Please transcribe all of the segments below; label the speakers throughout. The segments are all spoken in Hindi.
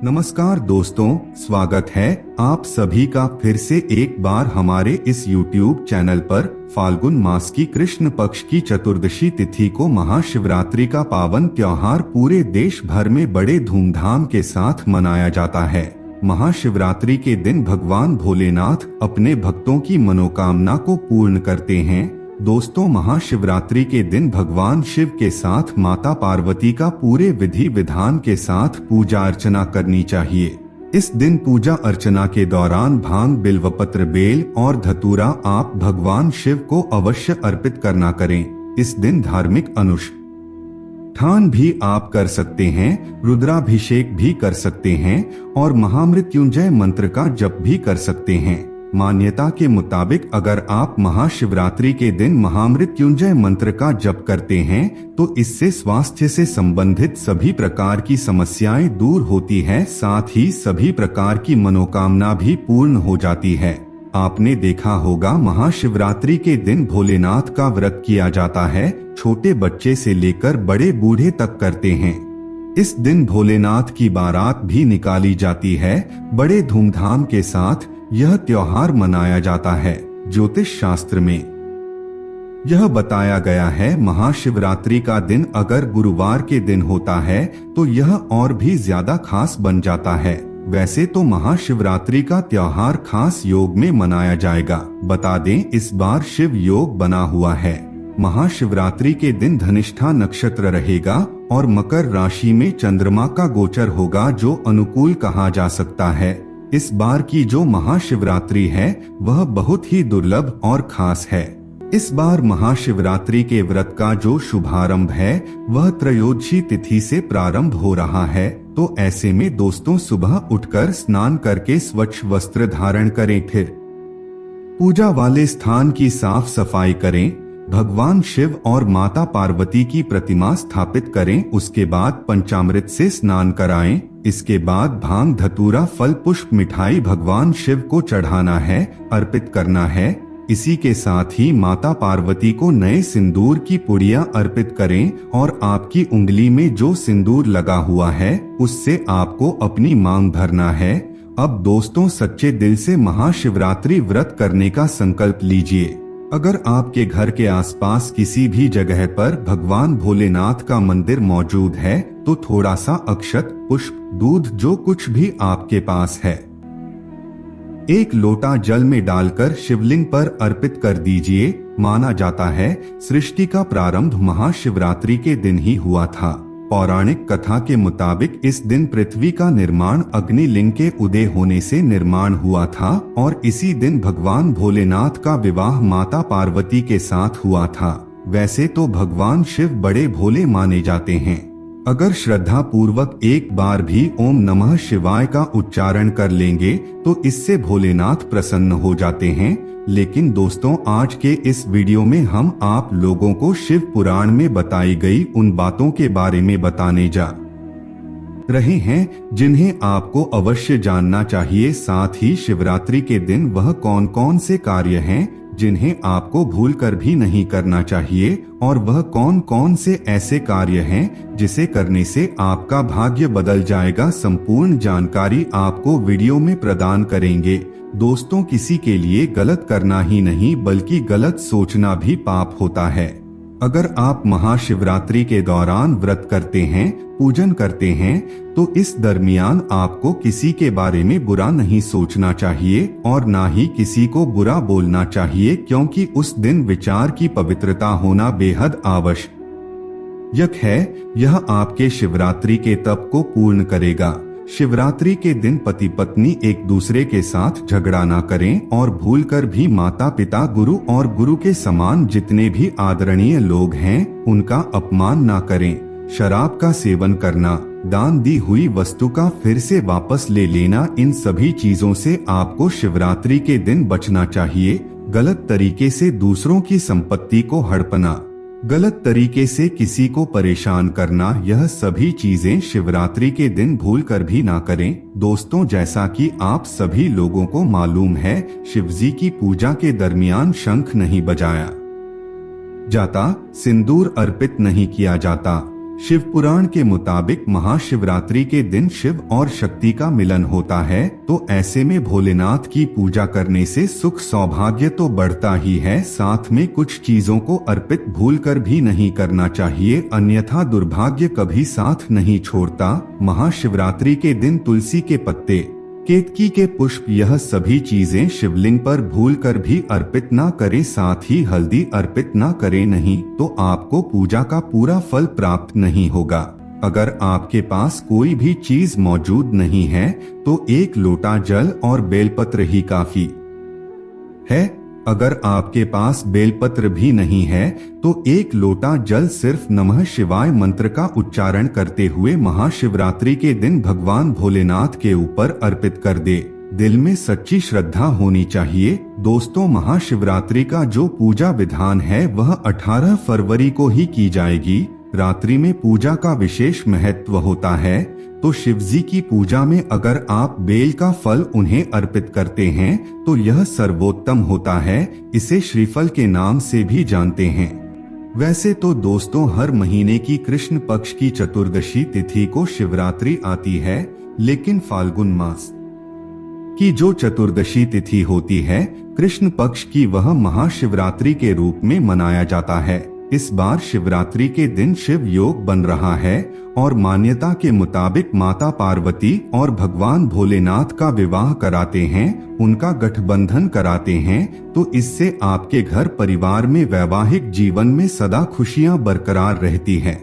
Speaker 1: नमस्कार दोस्तों, स्वागत है आप सभी का फिर से एक बार हमारे इस YouTube चैनल पर। फाल्गुन मास की कृष्ण पक्ष की चतुर्दशी तिथि को महाशिवरात्रि का पावन त्योहार पूरे देश भर में बड़े धूमधाम के साथ मनाया जाता है। महाशिवरात्रि के दिन भगवान भोलेनाथ अपने भक्तों की मनोकामना को पूर्ण करते हैं। दोस्तों, महाशिवरात्रि के दिन भगवान शिव के साथ माता पार्वती का पूरे विधि विधान के साथ पूजा अर्चना करनी चाहिए। इस दिन पूजा अर्चना के दौरान भांग, बिल्वपत्र, बेल और धतूरा आप भगवान शिव को अवश्य अर्पित करना करें। इस दिन धार्मिक अनुष्ठान भी आप कर सकते हैं, रुद्राभिषेक भी कर सकते हैं और महामृत्युंजय मंत्र का जप भी कर सकते हैं। मान्यता के मुताबिक अगर आप महाशिवरात्रि के दिन महामृत्युंजय मंत्र का जप करते हैं तो इससे स्वास्थ्य से संबंधित सभी प्रकार की समस्याएं दूर होती है, साथ ही सभी प्रकार की मनोकामना भी पूर्ण हो जाती है। आपने देखा होगा महाशिवरात्रि के दिन भोलेनाथ का व्रत किया जाता है, छोटे बच्चे से लेकर बड़े बूढ़े तक करते हैं। इस दिन भोलेनाथ की बारात भी निकाली जाती है। बड़े धूमधाम के साथ यह त्योहार मनाया जाता है। ज्योतिष शास्त्र में यह बताया गया है, महाशिवरात्रि का दिन अगर गुरुवार के दिन होता है तो यह और भी ज्यादा खास बन जाता है। वैसे तो महाशिवरात्रि का त्योहार खास योग में मनाया जाएगा। बता दें, इस बार शिव योग बना हुआ है। महाशिवरात्रि के दिन धनिष्ठा नक्षत्र रहेगा और मकर राशि में चंद्रमा का गोचर होगा, जो अनुकूल कहा जा सकता है। इस बार की जो महाशिवरात्रि है वह बहुत ही दुर्लभ और खास है। इस बार महाशिवरात्रि के व्रत का जो शुभारंभ है वह त्रयोदशी तिथि से प्रारंभ हो रहा है। तो ऐसे में दोस्तों, सुबह उठकर स्नान करके स्वच्छ वस्त्र धारण करें, फिर पूजा वाले स्थान की साफ सफाई करें, भगवान शिव और माता पार्वती की प्रतिमा स्थापित करें। उसके बाद पंचामृत से स्नान कराएं। इसके बाद भांग, धतूरा, फल, पुष्प, मिठाई भगवान शिव को चढ़ाना है, अर्पित करना है। इसी के साथ ही माता पार्वती को नए सिंदूर की पुड़िया अर्पित करें और आपकी उंगली में जो सिंदूर लगा हुआ है उससे आपको अपनी मांग भरना है। अब दोस्तों, सच्चे दिल से महाशिवरात्रि व्रत करने का संकल्प लीजिए। अगर आपके घर के आसपास किसी भी जगह पर भगवान भोलेनाथ का मंदिर मौजूद है तो थोड़ा सा अक्षत, पुष्प, दूध, जो कुछ भी आपके पास है, एक लोटा जल में डालकर शिवलिंग पर अर्पित कर दीजिए। माना जाता है सृष्टि का प्रारंभ महाशिवरात्रि के दिन ही हुआ था। पौराणिक कथा के मुताबिक इस दिन पृथ्वी का निर्माण अग्निलिंग के उदय होने से निर्माण हुआ था और इसी दिन भगवान भोलेनाथ का विवाह माता पार्वती के साथ हुआ था। वैसे तो भगवान शिव बड़े भोले माने जाते हैं। अगर श्रद्धा पूर्वक एक बार भी ओम नमः शिवाय का उच्चारण कर लेंगे तो इससे भोलेनाथ प्रसन्न हो जाते हैं। लेकिन दोस्तों, आज के इस वीडियो में हम आप लोगों को शिव पुराण में बताई गई उन बातों के बारे में बताने जा रहे हैं जिन्हें आपको अवश्य जानना चाहिए। साथ ही शिवरात्रि के दिन वह कौन कौन से कार्य हैं जिन्हें आपको भूलकर भी नहीं करना चाहिए और वह कौन कौन से ऐसे कार्य हैं जिसे करने से आपका भाग्य बदल जाएगा। संपूर्ण जानकारी आपको वीडियो में प्रदान करेंगे। दोस्तों, किसी के लिए गलत करना ही नहीं बल्कि गलत सोचना भी पाप होता है। अगर आप महाशिवरात्रि के दौरान व्रत करते हैं, पूजन करते हैं तो इस दरमियान आपको किसी के बारे में बुरा नहीं सोचना चाहिए और ना ही किसी को बुरा बोलना चाहिए, क्योंकि उस दिन विचार की पवित्रता होना बेहद आवश्यक है। यह आपके शिवरात्रि के तप को पूर्ण करेगा। शिवरात्रि के दिन पति पत्नी एक दूसरे के साथ झगड़ा ना करें और भूलकर भी माता पिता, गुरु और गुरु के समान जितने भी आदरणीय लोग हैं उनका अपमान ना करें। शराब का सेवन करना, दान दी हुई वस्तु का फिर से वापस ले लेना, इन सभी चीजों से आपको शिवरात्रि के दिन बचना चाहिए। गलत तरीके से दूसरों की संपत्ति को हड़पना, गलत तरीके से किसी को परेशान करना, यह सभी चीजें शिवरात्रि के दिन भूलकर भी ना करें। दोस्तों, जैसा कि आप सभी लोगों को मालूम है, शिवजी की पूजा के दरमियान शंख नहीं बजाया जाता, सिंदूर अर्पित नहीं किया जाता, शिव पुराण के मुताबिक महाशिवरात्रि के दिन शिव और शक्ति का मिलन होता है, तो ऐसे में भोलेनाथ की पूजा करने से सुख सौभाग्य तो बढ़ता ही है, साथ में कुछ चीजों को अर्पित भूलकर भी नहीं करना चाहिए, अन्यथा दुर्भाग्य कभी साथ नहीं छोड़ता। महाशिवरात्रि के दिन तुलसी के पत्ते, केतकी के पुष्प, यह सभी चीजें शिवलिंग पर भूलकर भी अर्पित ना करें, साथ ही हल्दी अर्पित ना करें, नहीं तो आपको पूजा का पूरा फल प्राप्त नहीं होगा। अगर आपके पास कोई भी चीज मौजूद नहीं है तो एक लोटा जल और बेलपत्र ही काफी है। अगर आपके पास बेलपत्र भी नहीं है तो एक लोटा जल सिर्फ नमः शिवाय मंत्र का उच्चारण करते हुए महाशिवरात्रि के दिन भगवान भोलेनाथ के ऊपर अर्पित कर दे। दिल में सच्ची श्रद्धा होनी चाहिए। दोस्तों, महाशिवरात्रि का जो पूजा विधान है वह 18 फरवरी को ही की जाएगी। रात्रि में पूजा का विशेष महत्व होता है, तो शिवजी की पूजा में अगर आप बेल का फल उन्हें अर्पित करते हैं तो यह सर्वोत्तम होता है। इसे श्रीफल के नाम से भी जानते हैं। वैसे तो दोस्तों, हर महीने की कृष्ण पक्ष की चतुर्दशी तिथि को शिवरात्रि आती है, लेकिन फाल्गुन मास की जो चतुर्दशी तिथि होती है कृष्ण पक्ष की, वह महाशिवरात्रि के रूप में मनाया जाता है। इस बार शिवरात्रि के दिन शिव योग बन रहा है और मान्यता के मुताबिक माता पार्वती और भगवान भोलेनाथ का विवाह कराते हैं, उनका गठबंधन कराते हैं, तो इससे आपके घर परिवार में वैवाहिक जीवन में सदा खुशियां बरकरार रहती हैं।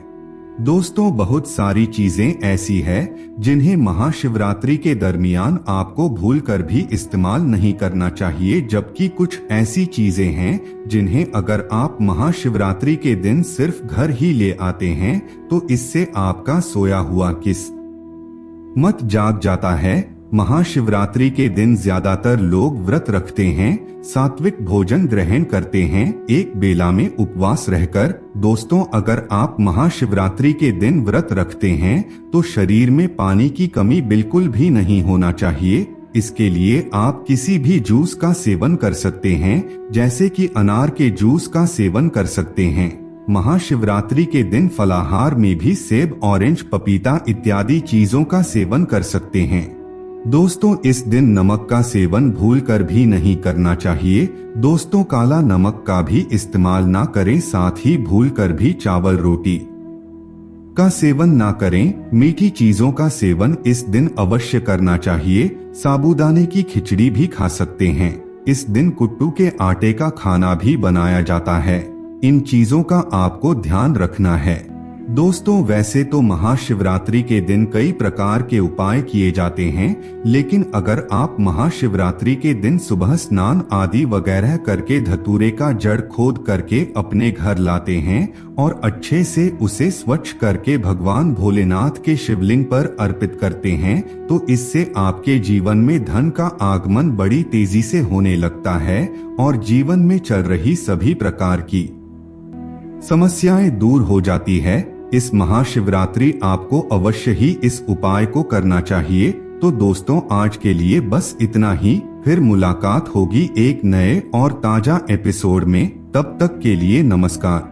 Speaker 1: दोस्तों, बहुत सारी चीजें ऐसी है जिन्हें महाशिवरात्रि के दरमियान आपको भूलकर भी इस्तेमाल नहीं करना चाहिए, जबकि कुछ ऐसी चीजें हैं जिन्हें अगर आप महाशिवरात्रि के दिन सिर्फ घर ही ले आते हैं तो इससे आपका सोया हुआ किस्मत जाग जाता है। महाशिवरात्रि के दिन ज्यादातर लोग व्रत रखते हैं, सात्विक भोजन ग्रहण करते हैं, एक बेला में उपवास रहकर। दोस्तों, अगर आप महाशिवरात्रि के दिन व्रत रखते हैं तो शरीर में पानी की कमी बिल्कुल भी नहीं होना चाहिए। इसके लिए आप किसी भी जूस का सेवन कर सकते हैं, जैसे कि अनार के जूस का सेवन कर सकते हैं। महाशिवरात्रि के दिन फलाहार में भी सेब, ऑरेंज, पपीता इत्यादि चीजों का सेवन कर सकते हैं। दोस्तों, इस दिन नमक का सेवन भूलकर भी नहीं करना चाहिए। दोस्तों, काला नमक का भी इस्तेमाल ना करें, साथ ही भूलकर भी चावल रोटी का सेवन ना करें। मीठी चीजों का सेवन इस दिन अवश्य करना चाहिए। साबूदाने की खिचड़ी भी खा सकते हैं। इस दिन कुट्टू के आटे का खाना भी बनाया जाता है। इन चीजों का आपको ध्यान रखना है। दोस्तों, वैसे तो महाशिवरात्रि के दिन कई प्रकार के उपाय किए जाते हैं, लेकिन अगर आप महाशिवरात्रि के दिन सुबह स्नान आदि वगैरह करके धतूरे का जड़ खोद करके अपने घर लाते हैं और अच्छे से उसे स्वच्छ करके भगवान भोलेनाथ के शिवलिंग पर अर्पित करते हैं, तो इससे आपके जीवन में धन का आगमन बड़ी तेजी से होने लगता है और जीवन में चल रही सभी प्रकार की समस्याएं दूर हो जाती है। इस महाशिवरात्रि आपको अवश्य ही इस उपाय को करना चाहिए। तो दोस्तों, आज के लिए बस इतना ही। फिर मुलाकात होगी एक नए और ताजा एपिसोड में। तब तक के लिए नमस्कार।